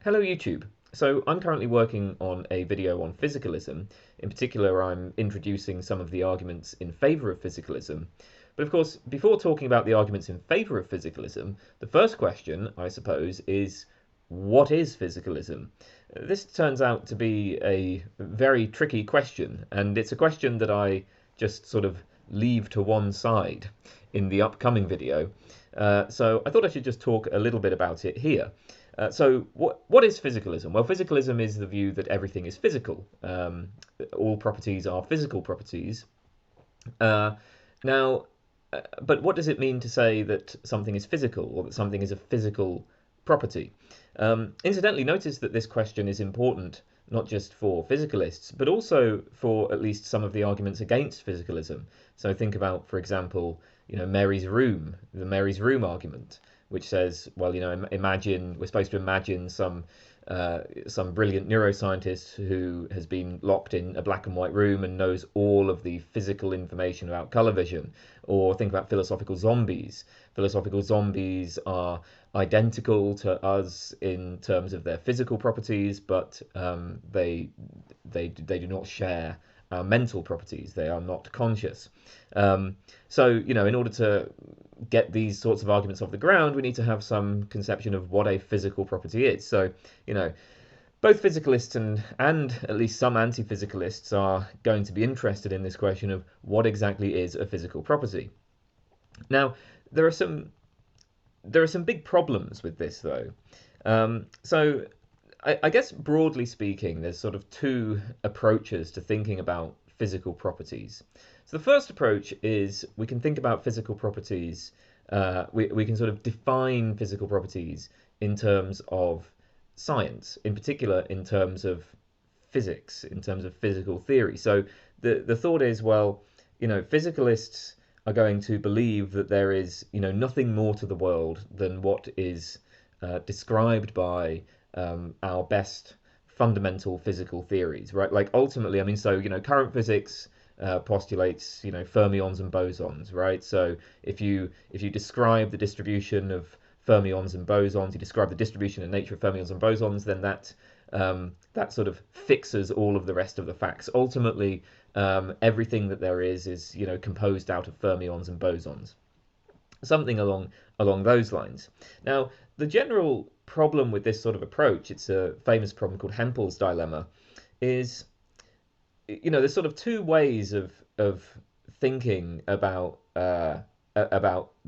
Hello YouTube. So I'm currently working on a video on physicalism. In particular, I'm introducing some of the arguments in favour of physicalism. But of course, before talking about the arguments in favour of physicalism, the first question, I suppose, is what is physicalism? This turns out to be a very tricky question, and it's a question that I just sort of leave to one side in the upcoming video. So I thought I should just talk a little bit about it here. So what is physicalism? Well, physicalism is the view that everything is physical. All properties are physical properties. Uh, now, but what does it mean to say that something is physical or that something is a physical property? Incidentally, notice that this question is important not just for physicalists, but also for at least some of the arguments against physicalism. So think about, for example, Mary's room, the Mary's room argument, which says, well, imagine we're supposed to imagine some brilliant neuroscientist who has been locked in a black and white room and knows all of the physical information about color vision. Or think about philosophical zombies. Philosophical zombies are identical to us in terms of their physical properties, but they do not share our mental properties. They are not conscious. So, in order to get these sorts of arguments off the ground, we need to have some conception of what a physical property is. So, both physicalists and at least some anti-physicalists are going to be interested in this question of what exactly is a physical property. Now, there are some big problems with this, though. So I guess broadly speaking, there's sort of two approaches to thinking about physical properties. So the first approach is we can think about physical properties, we can sort of define physical properties in terms of science, in particular in terms of physics, in terms of physical theory. So the thought is, well, physicalists are going to believe that there is, nothing more to the world than what is described by our best fundamental physical theories, right? Like ultimately, I mean, so current physics postulates fermions and bosons, right? So if you describe the distribution of fermions and bosons, you describe the distribution and nature of fermions and bosons, then that sort of fixes all of the rest of the facts. Ultimately, everything that there is composed out of fermions and bosons, something along those lines. Now, the general problem with this sort of approach, it's a famous problem called Hempel's dilemma, is there's sort of two ways of thinking about the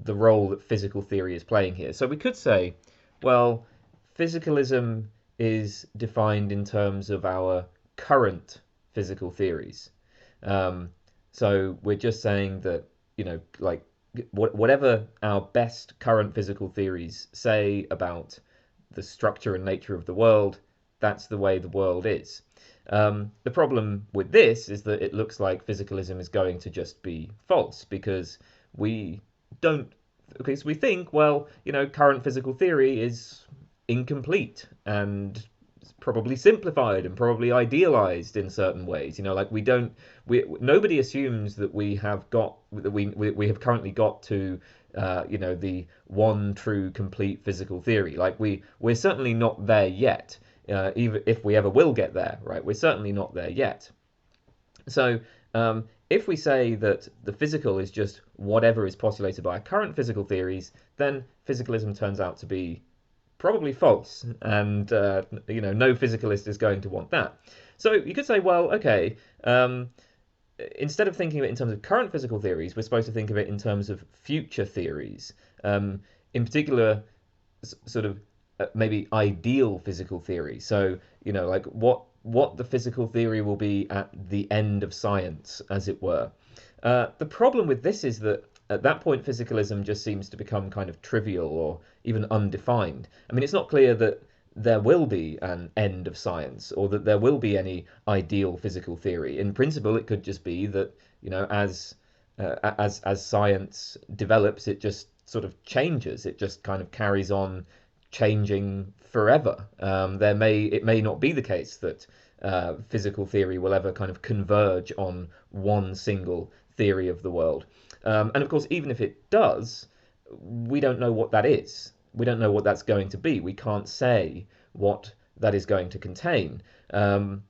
role that physical theory is playing here. So we could say, well, physicalism is defined in terms of our current physical theories. So we're just saying that like whatever our best current physical theories say about the structure and nature of the world, that's the way the world is. The problem with this is that it looks like physicalism is going to just be false because we don't. Okay, so we think, well, current physical theory is incomplete and probably simplified and probably idealized in certain ways. Like nobody assumes that we have currently got to the one true complete physical theory. Like we're certainly not there yet. Even if we ever will get there, right? We're certainly not there yet. So if we say that the physical is just whatever is postulated by our current physical theories, then physicalism turns out to be probably false, and no physicalist is going to want that. So you could say, well, okay, instead of thinking of it in terms of current physical theories, we're supposed to think of it in terms of future theories. In particular, sort of maybe ideal physical theory. So like what the physical theory will be at the end of science, as it were. The problem with this is that at that point, physicalism just seems to become kind of trivial or even undefined. I mean, it's not clear that there will be an end of science or that there will be any ideal physical theory. In principle, it could just be that as science develops, it just sort of changes. It just kind of carries on changing forever. It may not be the case that physical theory will ever kind of converge on one single theory of the world. And of course, even if it does, we don't know what that is. We don't know what that's going to be. We can't say what that is going to contain. Um,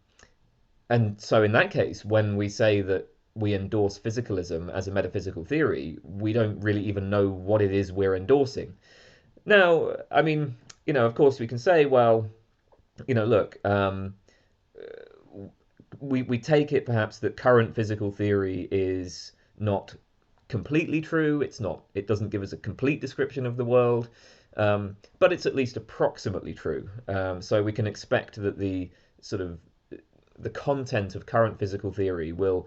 and so in that case, when we say that we endorse physicalism as a metaphysical theory, we don't really even know what it is we're endorsing. Now, I mean, of course we can say, well, look, we take it perhaps that current physical theory is not completely true. It doesn't give us a complete description of the world, but it's at least approximately true. So we can expect that the sort of the content of current physical theory will,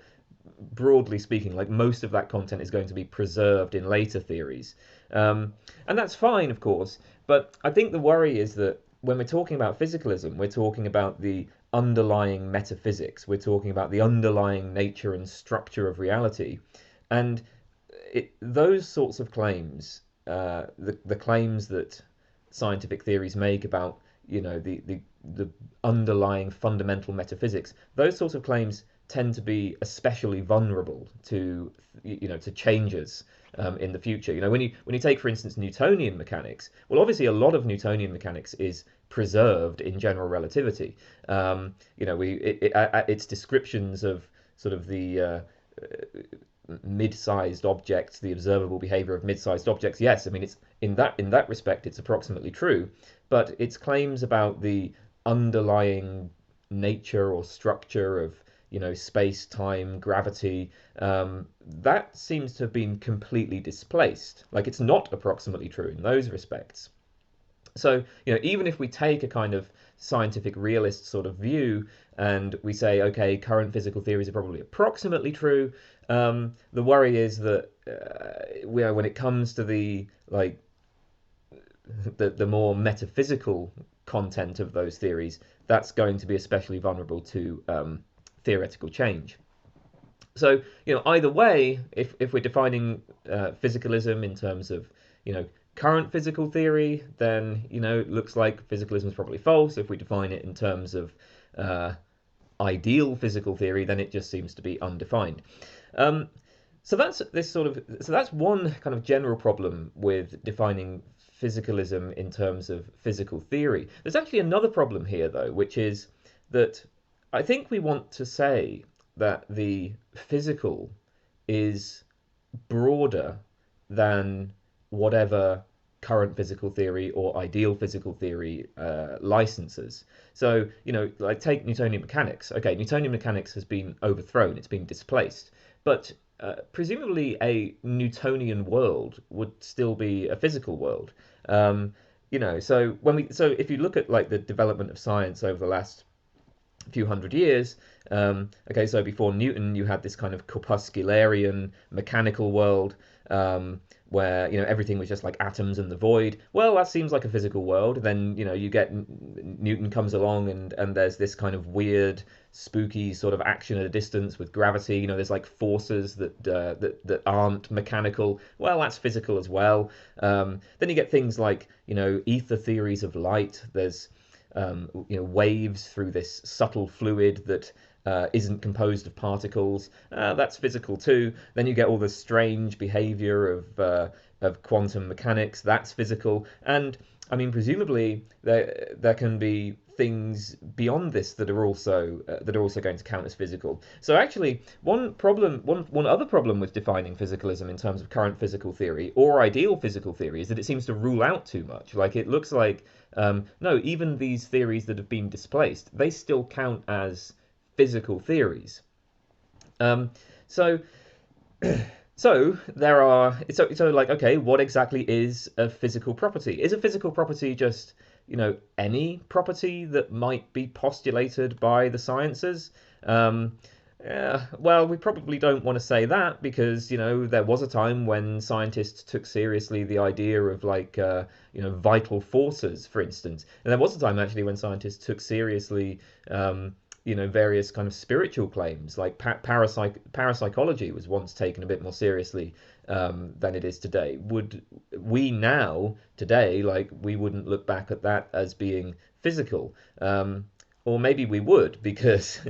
broadly speaking, like most of that content is going to be preserved in later theories. And that's fine, of course, but I think the worry is that when we're talking about physicalism, we're talking about the underlying metaphysics, we're talking about the underlying nature and structure of reality. And those sorts of claims, the claims that scientific theories make about the underlying fundamental metaphysics, those sorts of claims tend to be especially vulnerable to to changes in the future. When you take, for instance, Newtonian mechanics, well, obviously a lot of Newtonian mechanics is preserved in general relativity. Its descriptions of sort of the mid-sized objects, the observable behavior of mid-sized objects. Yes, I mean it's in that respect it's approximately true, but its claims about the underlying nature or structure of space, time, gravity, that seems to have been completely displaced. Like it's not approximately true in those respects. So, even if we take a kind of scientific realist sort of view and we say, okay, current physical theories are probably approximately true, the worry is that when it comes to the more metaphysical content of those theories, that's going to be especially vulnerable to theoretical change. So, either way, if we're defining physicalism in terms of, current physical theory, then, it looks like physicalism is probably false. If we define it in terms of ideal physical theory, then it just seems to be undefined. So that's one kind of general problem with defining physicalism in terms of physical theory. There's actually another problem here, though, which is that I think we want to say that the physical is broader than whatever current physical theory or ideal physical theory licenses. So, like take Newtonian mechanics. Okay, Newtonian mechanics has been overthrown, it's been displaced, but presumably a Newtonian world would still be a physical world. So if you look at like the development of science over the last few hundred years, okay, so before Newton, you had this kind of corpuscularian mechanical world, where everything was just like atoms and the void. Well, that seems like a physical world. Then you get Newton comes along, and there's this kind of weird, spooky sort of action at a distance with gravity. There's like forces that aren't mechanical. Well, that's physical as well. Then you get things like ether theories of light. There's waves through this subtle fluid that isn't composed of particles. That's physical too. Then you get all the strange behavior of quantum mechanics. That's physical. And I mean, presumably there can be things beyond this that are also going to count as physical. So actually, one other problem with defining physicalism in terms of current physical theory or ideal physical theory is that it seems to rule out too much. Like it looks like no, even these theories that have been displaced, they still count as physical theories. So like, okay, what exactly is a physical property? Is a physical property just any property that might be postulated by the sciences? Well, we probably don't want to say that because there was a time when scientists took seriously the idea of like vital forces, for instance, and there was a time actually when scientists took seriously various kind of spiritual claims, like parapsychology was once taken a bit more seriously than it is today. Would we now today, like, we wouldn't look back at that as being physical? Or maybe we would, because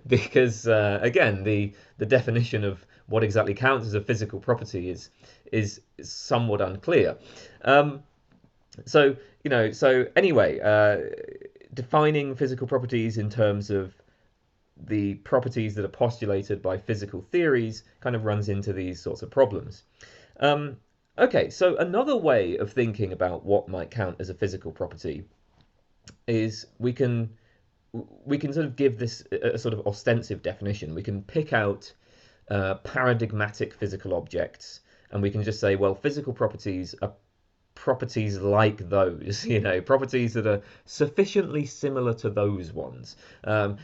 because again, the definition of what exactly counts as a physical property is somewhat unclear. So anyway, defining physical properties in terms of the properties that are postulated by physical theories kind of runs into these sorts of problems. Um, okay, so another way of thinking about what might count as a physical property is we can sort of give this a sort of ostensive definition. We can pick out paradigmatic physical objects, and we can just say, well, physical properties are properties like those, properties that are sufficiently similar to those ones.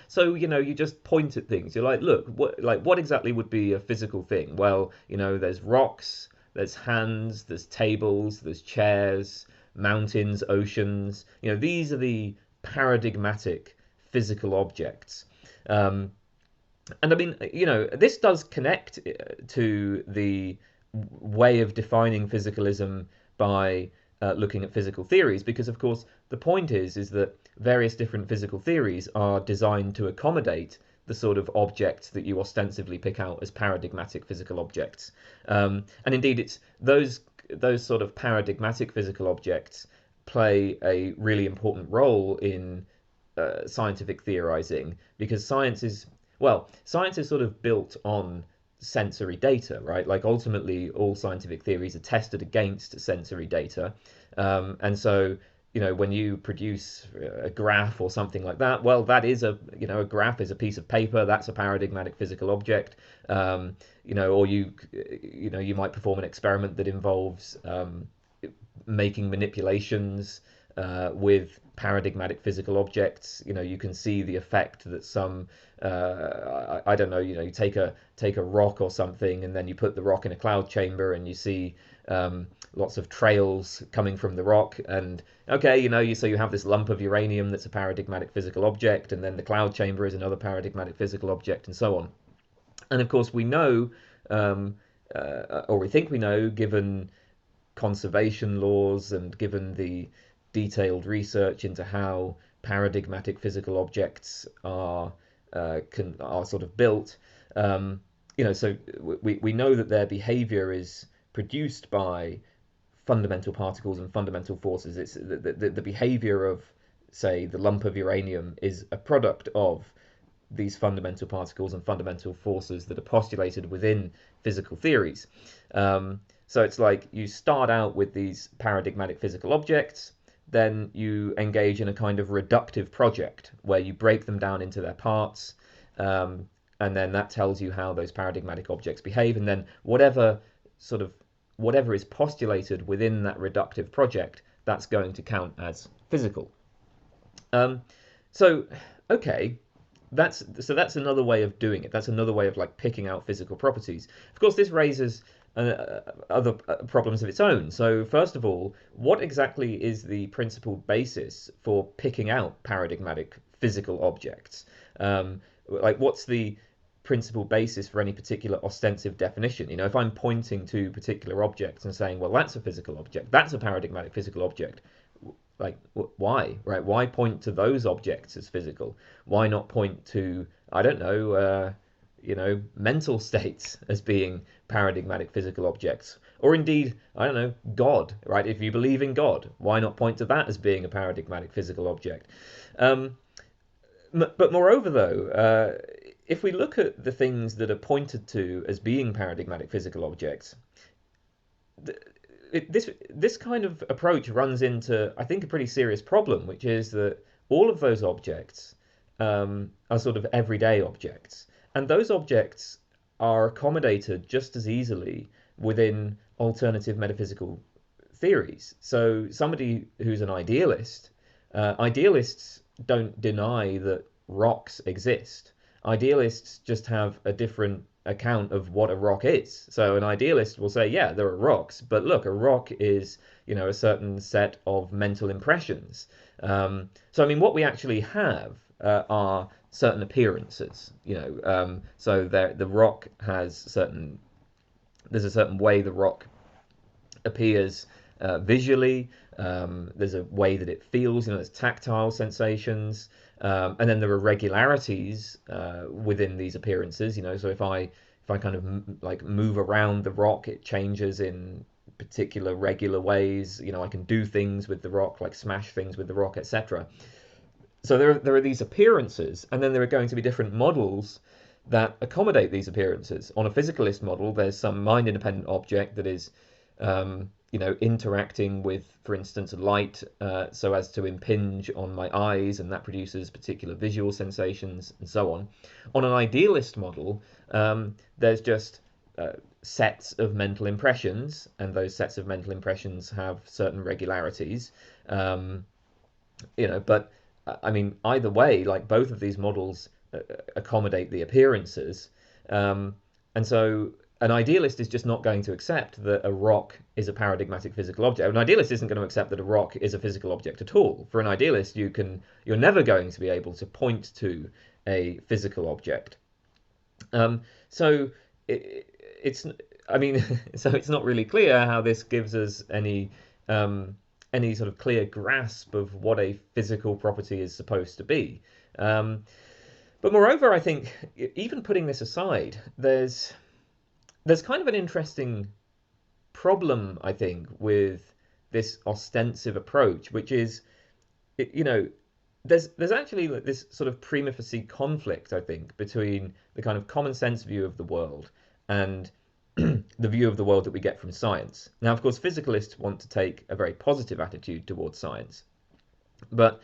So, you just point at things. You're like, look, what exactly would be a physical thing? Well, there's rocks, there's hands, there's tables, there's chairs, mountains, oceans. These are the paradigmatic physical objects. And I mean, this does connect to the way of defining physicalism by looking at physical theories, because of course the point is that various different physical theories are designed to accommodate the sort of objects that you ostensively pick out as paradigmatic physical objects. And indeed, it's those sort of paradigmatic physical objects play a really important role in scientific theorizing, because science is sort of built on sensory data, right? Like ultimately, all scientific theories are tested against sensory data, and so when you produce a graph or something like that, well, that is a graph is a piece of paper. That's a paradigmatic physical object. Or you might perform an experiment that involves making manipulations with paradigmatic physical objects. You can see the effect that some I don't know, you take a rock or something, and then you put the rock in a cloud chamber, and you see lots of trails coming from the rock, and okay, so you have this lump of uranium that's a paradigmatic physical object, and then the cloud chamber is another paradigmatic physical object, and so on. And of course, we know, or we think we know, given conservation laws and given the detailed research into how paradigmatic physical objects are sort of built. So we know that their behavior is produced by fundamental particles and fundamental forces. It's the behavior of, say, the lump of uranium is a product of these fundamental particles and fundamental forces that are postulated within physical theories. So it's like you start out with these paradigmatic physical objects, then you engage in a kind of reductive project where you break them down into their parts, and then that tells you how those paradigmatic objects behave, and then whatever is postulated within that reductive project, that's going to count as physical. So okay, that's another way of doing it. That's another way of like picking out physical properties. Of course, this raises other problems of its own. So first of all, what exactly is the principled basis for picking out paradigmatic physical objects? What's the principal basis for any particular ostensive definition? If I'm pointing to particular objects and saying, well, that's a physical object, that's a paradigmatic physical object, like why, right? Why point to those objects as physical? Why not point to, I don't know, mental states as being paradigmatic physical objects? Or indeed, I don't know, God, right? If you believe in God, why not point to that as being a paradigmatic physical object? But moreover, though, if we look at the things that are pointed to as being paradigmatic physical objects, this kind of approach runs into, I think, a pretty serious problem, which is that all of those objects are sort of everyday objects. And those objects are accommodated just as easily within alternative metaphysical theories. So somebody who's an idealist, idealists don't deny that rocks exist. Idealists just have a different account of what a rock is. So an idealist will say, yeah, there are rocks, but look, a rock is, a certain set of mental impressions. So I mean, what we actually have are certain appearances. So the rock has there's a certain way the rock appears visually. There's a way that it feels. There's tactile sensations. And then there are regularities within these appearances. So if I kind of like move around the rock, it changes in particular regular ways. I can do things with the rock, like smash things with the rock, etc. So there are these appearances, and then there are going to be different models that accommodate these appearances. On a physicalist model, there's some mind-independent object that is, interacting with, for instance, light, so as to impinge on my eyes, and that produces particular visual sensations, and so on. On an idealist model, there's just sets of mental impressions, and those sets of mental impressions have certain regularities. Um, but I mean, either way, like both of these models accommodate the appearances, um, and so an idealist is just not going to accept that a rock is a paradigmatic physical object. An idealist isn't going to accept that a rock is a physical object at all. For an idealist, you're never going to be able to point to a physical object. Um, so it's, I mean, so it's not really clear how this gives us um, any sort of clear grasp of what a physical property is supposed to be. Um, but moreover, I think even putting this aside, there's kind of an interesting problem, I think, with this ostensive approach, which is, you know, there's actually this sort of prima facie conflict, I think, between the kind of common sense view of the world and the view of the world that we get from science. Now, of course, physicalists want to take a very positive attitude towards science, but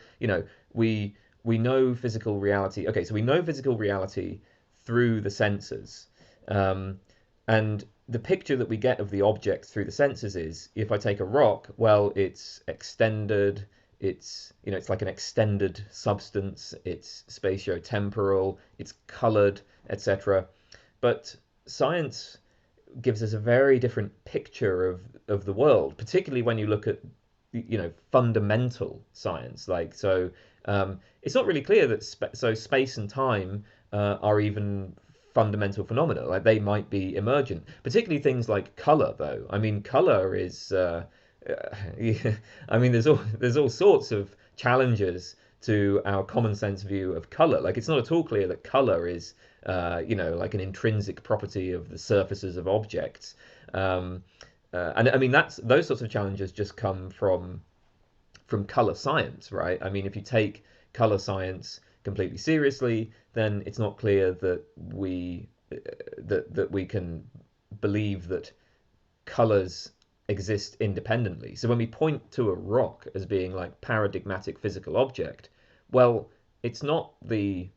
we know physical reality. Okay, so we know physical reality through the senses, um, and the picture that we get of the object through the senses is, if I take a rock, well, it's extended, it's like an extended substance, it's spatio-temporal, it's colored, etc. But science gives us a very different picture of the world, particularly when you look at fundamental science. It's not really clear that space and time are even fundamental phenomena. Like, they might be emergent, particularly things like color. Though, I mean, color is I mean, there's all sorts of challenges to our common sense view of color. Like, it's not at all clear that color is like an intrinsic property of the surfaces of objects. And I mean, those sorts of challenges just come from color science, right? I mean, if you take color science completely seriously, then it's not clear that we can believe that colors exist independently. So when we point to a rock as being like paradigmatic physical object, well, it's not the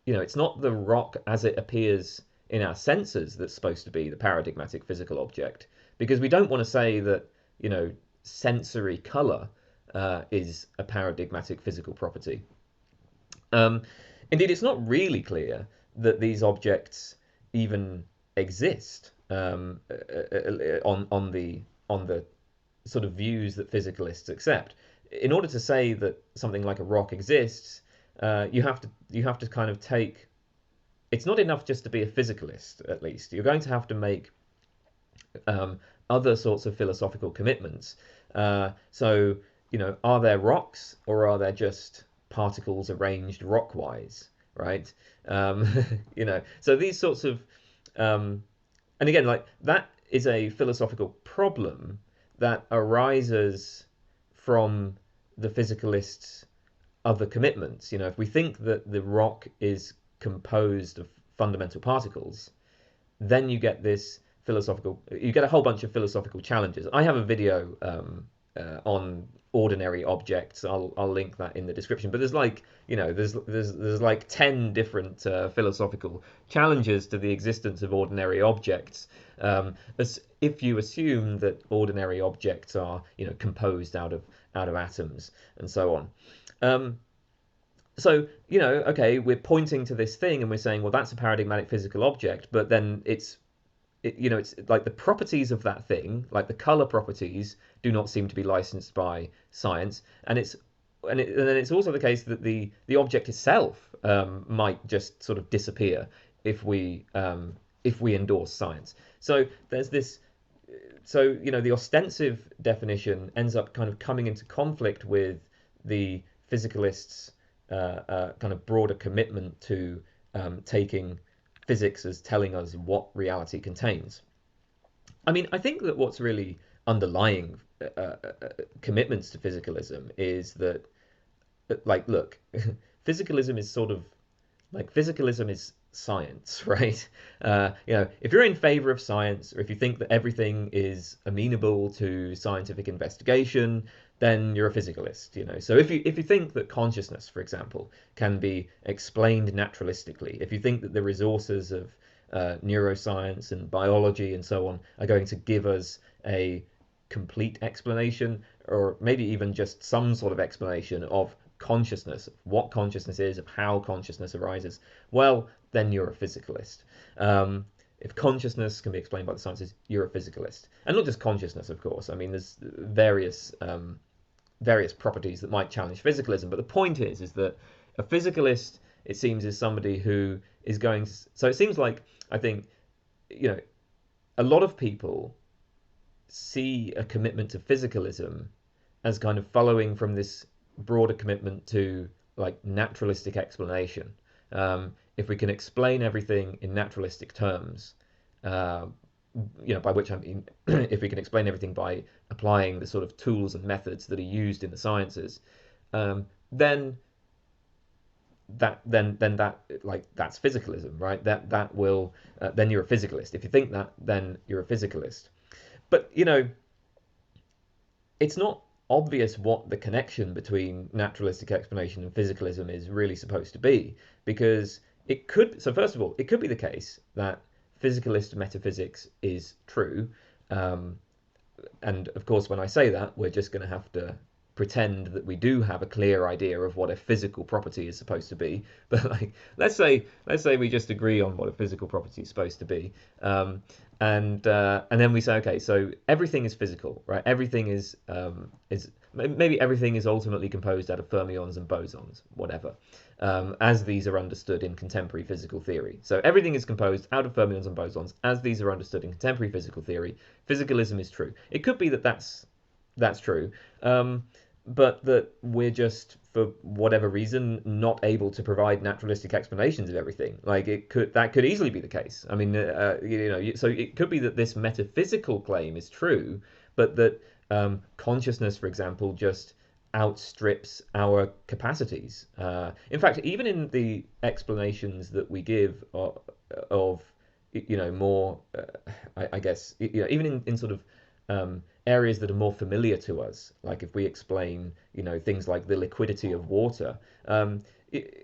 it's not the rock as it appears in our senses that's supposed to be the paradigmatic physical object, because we don't want to say that sensory color is a paradigmatic physical property. Um, Indeed, it's not really clear that these objects even exist on the sort of views that physicalists accept. In order to say that something like a rock exists, you have to kind of take. It's not enough just to be a physicalist. At least you're going to have to make um, other sorts of philosophical commitments. Are there rocks, or are there just particles arranged rockwise, right? Um, so these sorts of, and again, like, that is a philosophical problem that arises from the physicalists' other commitments. If we think that the rock is composed of fundamental particles, then you get a whole bunch of philosophical challenges. I have a video on ordinary objects. I'll link that in the description. But there's like 10 different philosophical challenges to the existence of ordinary objects. As if you assume that ordinary objects are composed out of atoms and so on. Okay, we're pointing to this thing and we're saying, well, that's a paradigmatic physical object, but then it's like the properties of that thing, like the color properties, do not seem to be licensed by science, and then it's also the case that the object itself might just sort of disappear if we endorse science. So there's this. So the ostensive definition ends up kind of coming into conflict with the physicalists' kind of broader commitment to taking physics as telling us what reality contains. I mean, I think that what's really underlying commitments to physicalism is that, like, look, physicalism is sort of like physicalism is science, right? If you're in favor of science, or if you think that everything is amenable to scientific investigation, then you're a physicalist. So if you think that consciousness, for example, can be explained naturalistically, if you think that the resources of neuroscience and biology and so on are going to give us a complete explanation, or maybe even just some sort of explanation of consciousness, of what consciousness is, of how consciousness arises, well, then you're a physicalist. If consciousness can be explained by the sciences, you're a physicalist. And not just consciousness, of course. I mean, there's various properties that might challenge physicalism, but the point is that a physicalist, it seems, is somebody who is going to, so it seems like, I think, a lot of people see a commitment to physicalism as kind of following from this broader commitment to like naturalistic explanation. If we can explain everything in naturalistic terms, by which I mean if we can explain everything by applying the sort of tools and methods that are used in the sciences, then that's physicalism, right? That will then you're a physicalist. If you think that, then you're a physicalist. But it's not obvious what the connection between naturalistic explanation and physicalism is really supposed to be, because so first of all, it could be the case that physicalist metaphysics is true, and of course when I say that, we're just going to have to pretend that we do have a clear idea of what a physical property is supposed to be. But like, let's say we just agree on what a physical property is supposed to be, and then we say, okay, so everything is physical, right? Everything is maybe everything is ultimately composed out of fermions and bosons, whatever, as these are understood in contemporary physical theory. So everything is composed out of fermions and bosons as these are understood in contemporary physical theory. Physicalism is true. It could be that that's true, but that we're just, for whatever reason, not able to provide naturalistic explanations of everything. Like that could easily be the case. I mean, so it could be that this metaphysical claim is true, but that consciousness, for example, just outstrips our capacities. In fact, even in the explanations that we give of more, I guess, even in sort of areas that are more familiar to us, like if we explain, things like the liquidity of water,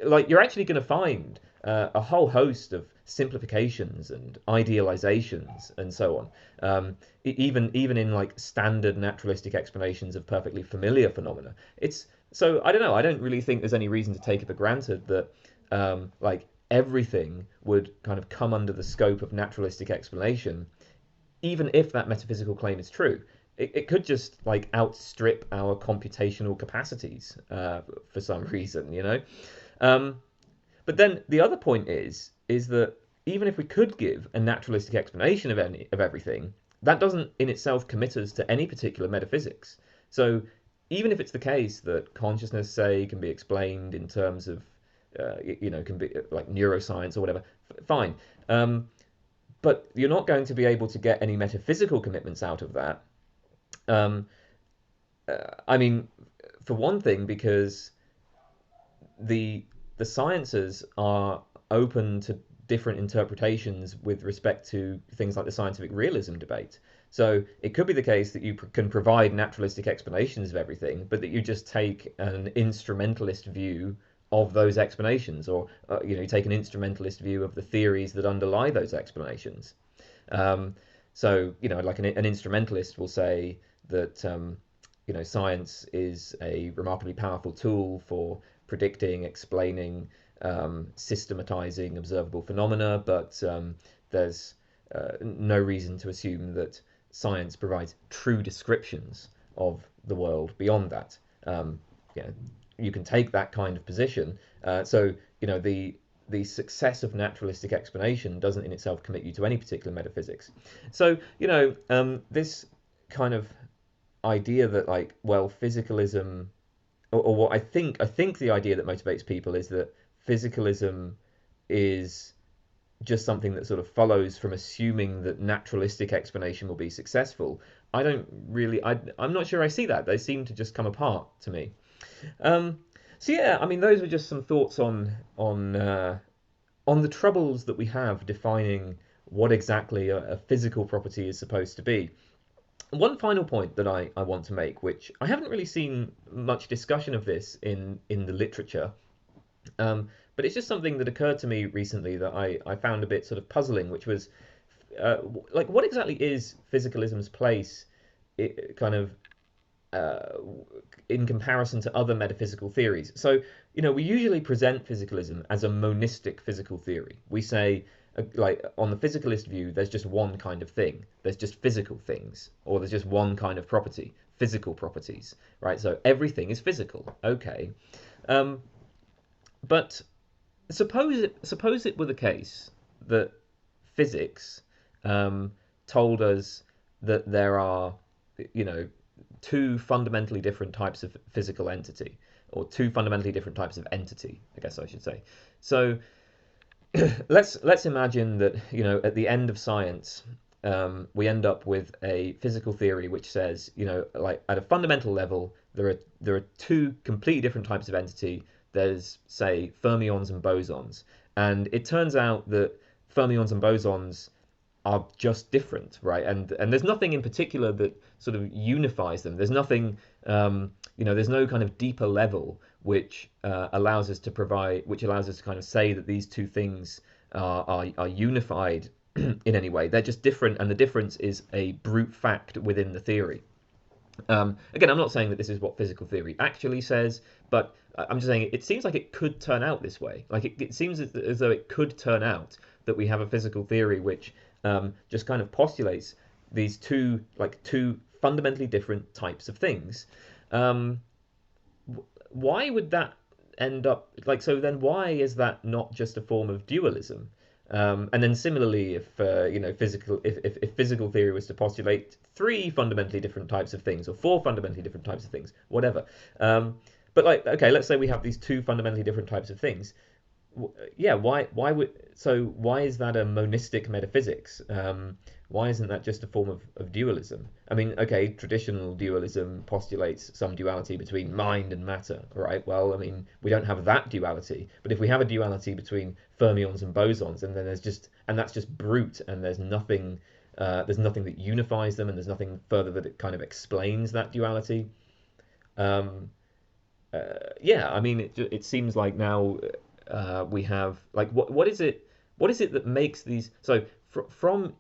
like you're actually going to find a whole host of simplifications and idealizations and so on, even in like standard naturalistic explanations of perfectly familiar phenomena. So I don't know. I don't really think there's any reason to take it for granted that like everything would kind of come under the scope of naturalistic explanation, even if that metaphysical claim is true. It could just like outstrip our computational capacities for some reason, But then the other point is that even if we could give a naturalistic explanation of everything, that doesn't in itself commit us to any particular metaphysics. So even if it's the case that consciousness, say, can be explained in terms of, can be like neuroscience or whatever, fine. But you're not going to be able to get any metaphysical commitments out of that. I mean, for one thing, because the sciences are open to different interpretations with respect to things like the scientific realism debate. So it could be the case that you can provide naturalistic explanations of everything, but that you just take an instrumentalist view of those explanations, or you take an instrumentalist view of the theories that underlie those explanations. So like an instrumentalist will say that science is a remarkably powerful tool for predicting, explaining, systematizing observable phenomena, but there's no reason to assume that science provides true descriptions of the world beyond that. You can take that kind of position. So the success of naturalistic explanation doesn't in itself commit you to any particular metaphysics. So this kind of idea that like, well, physicalism, or what I think the idea that motivates people is that physicalism is just something that sort of follows from assuming that naturalistic explanation will be successful. I'm not sure I see that. They seem to just come apart to me. So yeah, I mean, those were just some thoughts on the troubles that we have defining what exactly a physical property is supposed to be. One final point that I want to make, which I haven't really seen much discussion of this in the literature, but it's just something that occurred to me recently that I found a bit sort of puzzling, which was like what exactly is physicalism's place, kind of uh, in comparison to other metaphysical theories. So, we usually present physicalism as a monistic physical theory. We say, like, on the physicalist view, there's just one kind of thing. There's just physical things, or there's just one kind of property, physical properties, right? So everything is physical. Okay. Um, but suppose it were the case that physics told us that there are, you know, two fundamentally different types of physical entity, or two fundamentally different types of entity, I guess I should say. So let's imagine that, at the end of science, we end up with a physical theory which says, like at a fundamental level, there are two completely different types of entity. There's, say, fermions and bosons, and it turns out that fermions and bosons are just different, right? And there's nothing in particular that sort of unifies them. There's nothing, there's no kind of deeper level which allows us to kind of say that these two things are unified in any way. They're just different, and the difference is a brute fact within the theory. Again, I'm not saying that this is what physical theory actually says, but I'm just saying it seems like it could turn out this way. Like it seems as though it could turn out that we have a physical theory which just kind of postulates these two fundamentally different types of things. Why would that end up like so? Then why is that not just a form of dualism? And then similarly, if if physical theory was to postulate three fundamentally different types of things, or four fundamentally different types of things, whatever. But like, okay, let's say we have these two fundamentally different types of things. Yeah, why is that a monistic metaphysics? Why isn't that just a form of dualism? I mean, okay, traditional dualism postulates some duality between mind and matter, right? Well, I mean, we don't have that duality, but if we have a duality between fermions and bosons, and then that's just brute, and there's nothing that unifies them, and there's nothing further that it kind of explains that duality. Yeah, I mean, it seems like now we have like what is it that makes these so from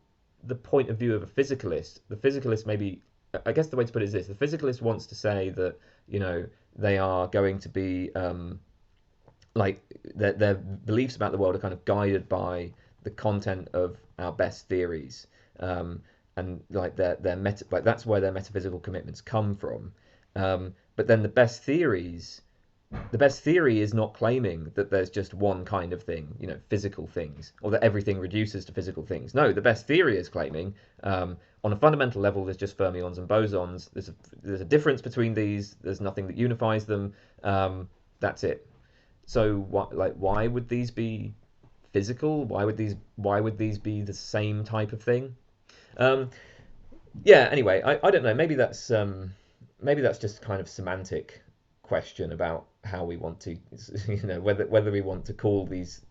the point of view of a physicalist, the physicalist maybe, I guess the way to put it is this: the physicalist wants to say that they are going to be like their beliefs about the world are kind of guided by the content of our best theories, and like like that's where their metaphysical commitments come from. But then the best theory is not claiming that there's just one kind of thing, physical things, or that everything reduces to physical things. No, the best theory is claiming, on a fundamental level, there's just fermions and bosons. There's a difference between these. There's nothing that unifies them. That's it. So why would these be physical? Why would these be the same type of thing? Um, yeah. Anyway, I don't know. Maybe that's just kind of semantic question about how we want to, whether we want to call these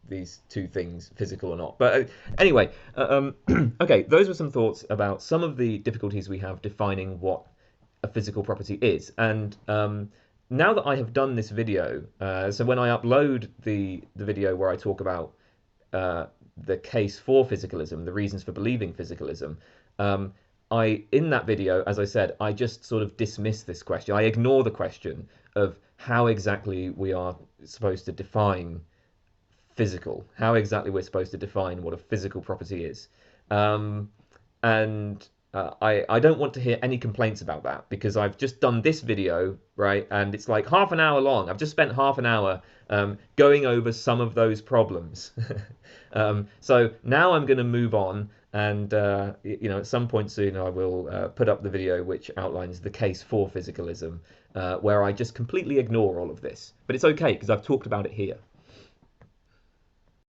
two things physical or not. But anyway, okay, those were some thoughts about some of the difficulties we have defining what a physical property is. And now that I have done this video, so when I upload the video where I talk about the case for physicalism, the reasons for believing physicalism, in that video, as I said, I just sort of dismiss this question. I ignore the question of how exactly we are supposed to define physical, how exactly we're supposed to define what a physical property is. And I don't want to hear any complaints about that, because I've just done this video, right? And it's like half an hour long. I've just spent half an hour going over some of those problems. So now I'm going to move on, and at some point soon I will put up the video which outlines the case for physicalism, where I just completely ignore all of this. But it's okay, because I've talked about it here.